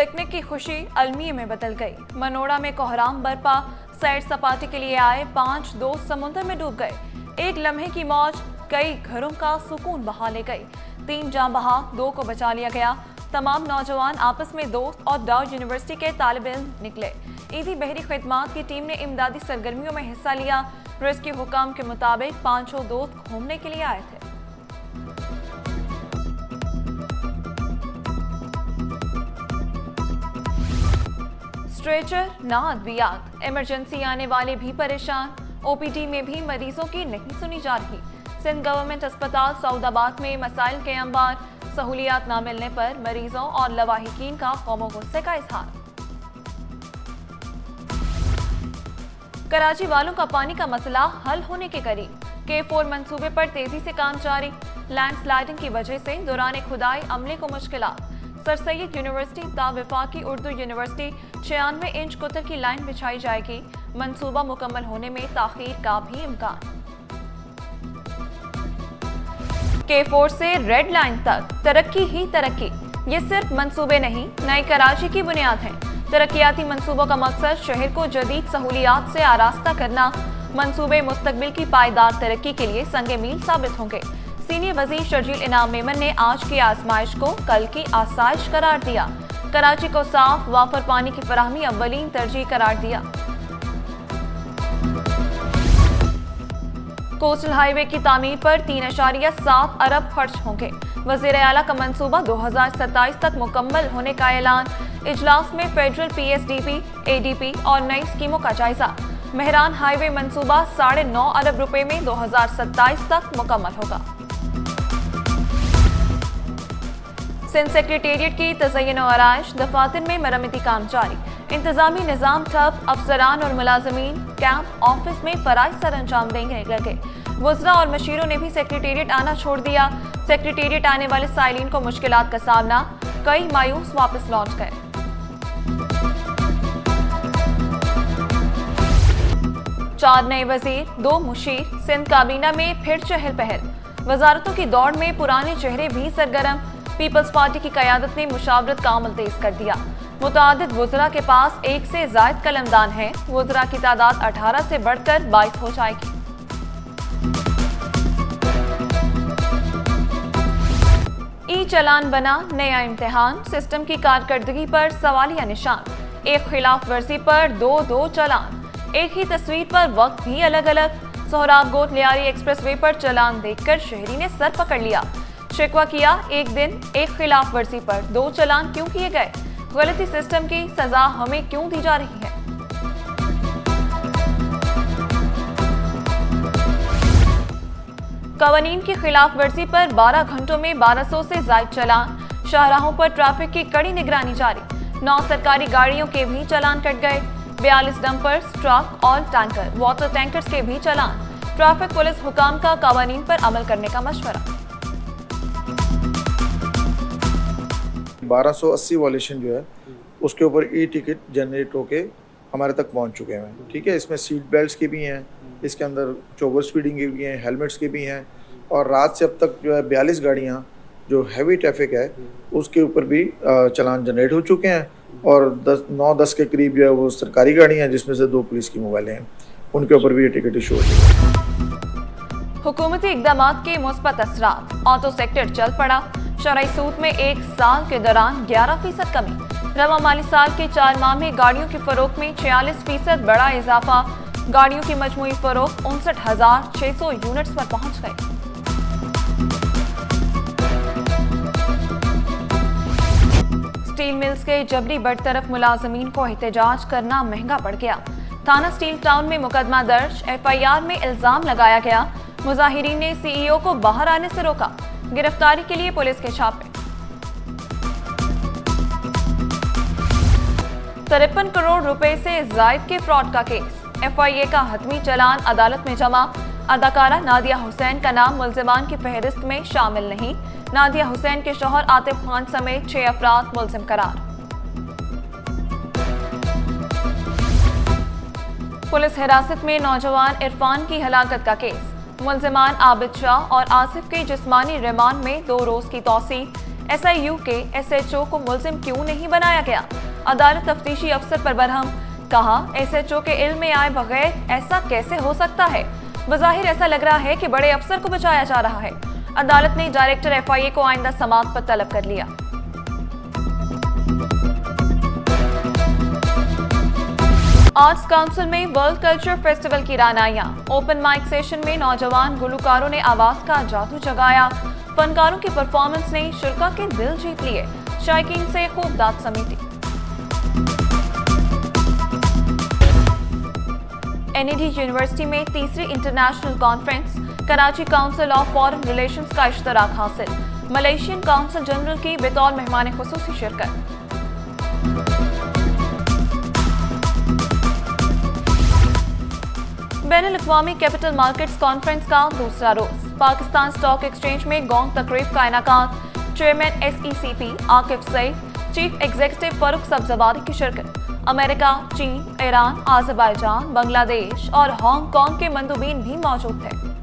Picnic की खुशी अलमिया में बदल गई। मनोड़ा में कोहराम बरपा, सैर सपाटे के लिए आए 5 दोस्त समुद्र में डूब गए। एक लम्हे की मौज कई घरों का सुकून बहा ले गई। 3 जान बहा, 2 को बचा लिया गया। तमाम नौजवान आपस में दोस्त और डाउ यूनिवर्सिटी के तालिब इल्म निकले। ईदी बहरी खिदमात की टीम ने इमदादी सरगर्मियों में हिस्सा लिया। रेस्क्यू हुकाम के मुताबिक 5 दोस्त घूमने के लिए आए थे। स्ट्रेचर ना अद्वियात, इमरजेंसी आने वाले भी परेशान। ओपीडी में भी मरीजों की नहीं सुनी जा रही। सिंध गवर्नमेंट अस्पताल सऊदाबाद में मसाइल के अंबार, सहूलियात न मिलने पर मरीजों और लवाहिकीन का कौमो गुस्से का इजहार। कराची वालों का पानी का मसला हल होने के करीब। K4 मंसूबे पर तेजी से काम जारी। लैंडस्लाइडिंग की वजह से दौरान खुदाई अमले को मुश्किलात। सर सैयद यूनिवर्सिटी वफाकी उर्दू यूनिवर्सिटी 96 इंच कुतर की लाइन बिछाई जाएगी। मंसूबा मुकम्मल होने में ताखीर का भी इम्कान। K4 से रेड लाइन तक तरक्की ही तरक्की। ये सिर्फ मंसूबे नहीं, नई कराची की बुनियाद है। तरक्याती मंसूबों का मकसद शहर को जदीद सहूलियात से आरास्ता करना। मंसूबे मुस्तकबिल की पायदार तरक्की के लिए संगे मील साबित होंगे। सीनियर वजीर शर्जील इनाम मेमन ने आज की आजमाइश को कल की आसाइश करार दिया। कराची को साफ वाफर पानी की फराहमी अव्वलीन तरजीह करार दिया। कोस्टल हाईवे की तामीर पर 3.7 अरब खर्च होंगे। वज़ीर आला का मंसूबा 2027 तक मुकम्मल होने का ऐलान। इजलास में फेडरल PSDP, ADP और नई स्कीमों का जायजा। मेहरान हाईवे मंसूबा 9.5 अरब रुपए में 2027 तक मुकम्मल होगा। सिंध सेक्रेटेरिएट की तज़य्युन और आराइश, दफातर में मरम्मती काम जारी। इंतजामी निजाम ठप, अफसरान और मुलाजमीन कैंप ऑफिस में फराइज सर अंजाम देंगे लगे। वज़रा और मशीरों ने भी सेक्रेटेरिएट आना छोड़ दिया। सेक्रेटेरिएट आने वाले साइलिन को मुश्किलात का सामना, कई मायूस वापस लौट गए। चार नए वजीर, 2 मुशीर, सिंध काबीना में फिर चहल पहल। वजारतों की दौड़ में पुराने चेहरे भी सरगर्म। पीपल्स पार्टी की क़यादत ने मुशावरत का अमल तेज कर दिया। मुतादिद वज़रा के पास 1 से ज़ायद कलमदान है। वज़रा की तादाद 18 से बढ़कर 22 हो जाएगी। ई चलान बना नया इम्तिहान, सिस्टम की कारकर्दगी पर सवालिया निशान। एक खिलाफ वर्जी पर 2 चलान, एक ही तस्वीर पर वक्त भी अलग अलग। सोहराब गोट लियारी एक्सप्रेसवे पर चलान देखकर शहरी ने सर पकड़ लिया। शिकवा किया, एक दिन एक खिलाफ वर्जी पर 2 चलान क्यों किए गए? गलती सिस्टम की सजा हमें क्यों दी जा रही है? कवानीन की खिलाफ वर्जी पर 12 घंटों में 1200 से ज़ायद चलान। शाहराहों पर ट्रैफिक की कड़ी निगरानी जारी। 9 सरकारी गाड़ियों के भी चलान कट गए। 42 डंपर्स, ट्रक और टैंकर, वाटर टैंकर्स के भी चलान। ट्रैफिक पुलिस हुकाम का कवानीन पर अमल करने का मशवरा। 1280 वॉल्यूशन जो है उसके ऊपर टिकट जनरेट होके हमारे तक पहुंच चुके हैं। ठीक है, इसमें सीट बेल्ट्स के भी हैं, इसके अंदर ओवर स्पीडिंग के भी हैं, हेलमेट्स के भी हैं। और रात से अब तक जो है 42 गाड़ियाँ जो हैवी ट्रैफिक है उसके ऊपर भी चलान जनरेट हो चुके हैं। और 9-10 के करीब जो है वो सरकारी गाड़ियाँ हैं, जिसमें से 2 पुलिस की मोबाइलें हैं, उनके ऊपर भी ये टिकट इशू हो चुके हैं। हुकूमती इक़दामात के मुस्बत असरात, ऑटो सेक्टर चल पड़ा। शरई सूद में 1 साल के दौरान 11% कमी। रवा माली साल के 4 माह में गाड़ियों की फरोख्त में 46% बड़ा इजाफा। गाड़ियों की मजमूई फरोख्त 59,600 यूनिट्स पर पहुंच गई। स्टील मिल्स के जबरी बरतरफ मुलाजमीन को एहतजाज करना महंगा पड़ गया। थाना स्टील टाउन में मुकदमा दर्ज, FIR में इल्जाम लगाया गया। मुजाहिरीन ने CEO को बाहर आने से रोका। गिरफ्तारी के लिए पुलिस के छापे। 53 करोड़ रुपए से जायद के फ्रॉड का केस। FIA का हतमी चलान अदालत में जमा। अदाकारा नादिया हुसैन का नाम मुल्जिमान की फहरिस्त में शामिल नहीं। नादिया हुसैन के शौहर आतिफ खान समेत 6 अफराद मुल्जिम करार। पुलिस हिरासत में नौजवान इरफान की हलाकत का केस। मुल्जिमान आबिद शाह और आसिफ के जिस्मानी रिमांड में 2 रोज की तौसी। SIU के SHO को मुलजिम क्यों नहीं बनाया गया? अदालत तफ्तीशी अफसर पर बरहम, कहा SHO के इल्म में आए बगैर ऐसा कैसे हो सकता है? बज़ाहिर ऐसा लग रहा है कि बड़े अफसर को बचाया जा रहा है। अदालत ने डायरेक्टर FIA को आइंदा समाअत पर तलब कर लिया। आर्ट्स काउंसिल में वर्ल्ड कल्चर फेस्टिवल की रानाइयां। ओपन माइक सेशन में नौजवान गुलकारों ने आवाज का जादू जगाया। फनकारों की परफॉर्मेंस ने शुरा के दिल जीत लिए। शायकीन से खूब दाद समेटी। NED यूनिवर्सिटी में तीसरी international conference, Karachi council of foreign relations का इश्तराक हासिल। मलेशियन काउंसिल जनरल की बतौर मेहमान खुसूसी शिरकत। बैनुल-अक़वामी कैपिटल मार्केट्स कॉन्फ्रेंस का दूसरा रोज। पाकिस्तान स्टॉक एक्सचेंज में गौंग तकरीब का इनेकाद। Chairman SECP Akif Saeed, chief executive Farooq Sabzwari की शिरकत। अमेरिका, चीन, ईरान, आज़रबाईजान, बांग्लादेश और हांगकांग के मंदूबीन भी मौजूद थे।